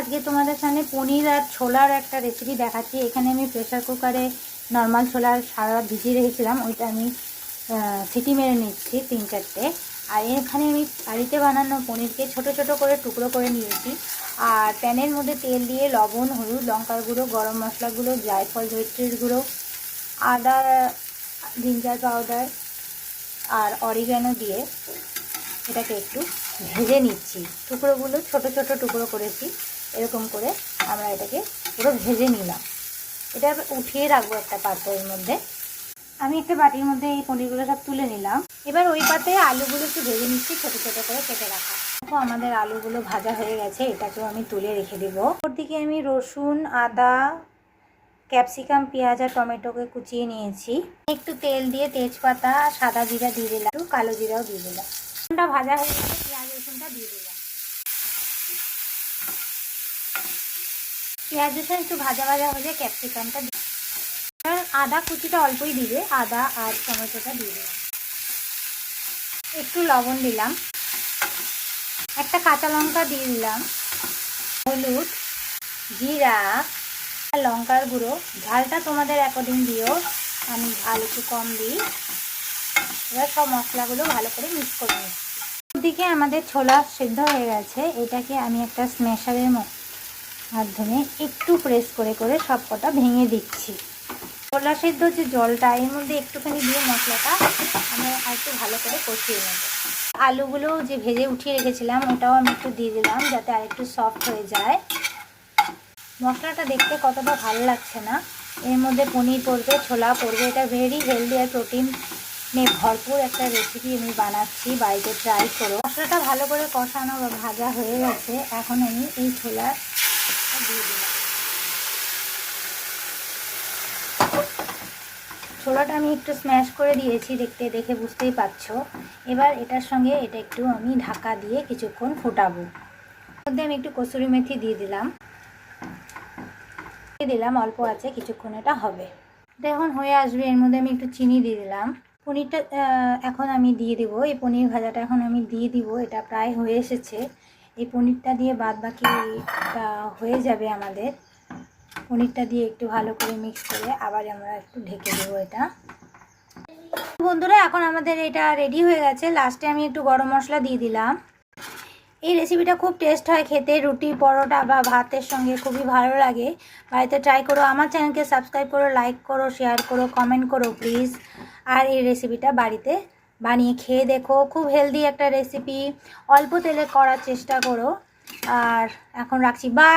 আজকে তোমাদের সামনে পনির আর ছোলার একটা রেসিপি দেখাচ্ছি। এখানে আমি প্রেসার কুকারে নর্মাল ছোলার সারা রাত ভিজিয়ে রেখেছিলাম, ওইটা আমি সিটি মেরে নিচ্ছি 3-4টে। আর এখানে আমি বাড়িতে বানানো পনিরকে ছোট ছোট করে টুকরো করে নিয়েছি। আর প্যানের মধ্যে তেল দিয়ে লবণ, হলুদ, লঙ্কার গুঁড়ো, গরম মশলাগুলো, জায়ফল, জয়িত্রীর গুঁড়ো, আদা, জিঞ্জার পাউডার আর অরিগানো দিয়ে এটাকে একটু ভেজে নিচ্ছি। টুকরোগুলো ছোট ছোট টুকরো করেছি, এরকম করে আমরা এটাকে পুরো ভেজে নিলাম। এটা উঠিয়ে রাখবো একটা পাত্রের মধ্যে। আমি একটা বাটির মধ্যে এই পনিরগুলো সব তুলে নিলাম। এবার ওই পাতে আলুগুলো একটু ভেজে নিচ্ছি ছোট ছোট করে কেটে রাখা। আমাদের আলুগুলো ভাজা হয়ে গেছে, এটাকেও আমি তুলে রেখে দেবো। ওর দিকে আমি রসুন, আদা, ক্যাপসিকাম, পেঁয়াজ আর টমেটোকে কুচিয়ে নিয়েছি। একটু তেল দিয়ে তেজপাতা, সাদা জিরা দিয়ে দিলাম, একটু কালো জিরাও দিয়ে দিলাম। রসুনটা ভাজা হয়ে গেছে, পেঁয়াজ রসুনটা দিয়ে দিলাম। পেঁয়াজ রসুন একটু ভাজা ভাজা হলে ক্যাপসিকামটা দিয়ে, আদা কুচিটা অল্পই দিবে, আদা আর টমেটোটা দিয়ে দিলাম। একটু লবণ দিলাম, একটা কাঁচা লঙ্কা দিয়ে দিলাম, হলুদ, জিরা, লঙ্কার গুঁড়ো। ঝালটা তোমাদের অ্যাকর্ডিং দিও, আমি ঝাল একটু কম দিই। এবার সব মশলাগুলো ভালো করে মিক্স করে নিচ্ছি। ওদিকে আমাদের ছোলা সিদ্ধ হয়ে গেছে, এটাকে আমি একটা স্ম্যাশারের মাধ্যমে একটু প্রেস করে করে সব কটা ভেঙে দিচ্ছি। ছোলা সিদ্ধ যে জলটা, এর মধ্যে একটুখানি দিয়ে মশলাটা আমরা একটু ভালো করে কষিয়ে নেব। আলুগুলো যে ভেজে উঠিয়ে রেখেছিলাম ওটাও আমি একটু দিয়ে দিলাম, যাতে আরেকটু সফট হয়ে যায়। মশলাটা দেখতে কতটা ভালো লাগছে না। এর মধ্যে পনির পড়বে, ছোলা পড়বে। এটা ভেরি হেলদি আর প্রোটিন ভরপুর একটা রেসিপি আমি বানাচ্ছি, বাড়িতে ট্রাই করো। মশলাটা ভালো করে কষানো বা ভাজা হয়ে গেছে, এখন আমি এই ছোলা দিয়ে দিলাম। ছোলাটা আমি একটু স্ম্যাশ করে দিয়েছি, দেখে বুঝতেই পারছো। এবার এটার সঙ্গে এটা একটু আমি ঢাকা দিয়ে কিছুক্ষণ ফোটাবো। এর মধ্যে আমি একটু কসুরি মেথি দিয়ে দিলাম, অল্প আছে, কিছুক্ষণ এটা হবে। এটা এখন হয়ে আসবে। এর মধ্যে আমি একটু চিনি দিয়ে দিলাম। পনিরটা এখন আমি দিয়ে দেবো, এই পনির ভাজাটা এখন আমি দিয়ে দিব। এটা প্রায় হয়ে এসেছে। এই পনিরটা দিয়ে বাদ বাকিটা হয়ে যাবে আমাদের। পনিরটা দিয়ে একটু ভালো করে মিক্স করে আবার আমরা একটু ঢেকে দেবো এটা। বন্ধুরা, এখন আমাদের এটা রেডি হয়ে গেছে। লাস্টে আমি একটু গরম মশলা দিয়ে দিলাম। এই রেসিপিটা খুব টেস্ট হয় খেতে, রুটি, পরোটা বা ভাতের সঙ্গে খুবই ভালো লাগে। বাড়িতে ট্রাই করো। আমার চ্যানেলকে সাবস্ক্রাইব করো, লাইক করো, শেয়ার করো, কমেন্ট করো প্লিজ। আর এই রেসিপিটা বাড়িতে বানিয়ে খেয়ে দেখো, খুব হেলদি একটা রেসিপি। অল্প তেলে করার চেষ্টা করো। আর এখন রাখছি, বাই।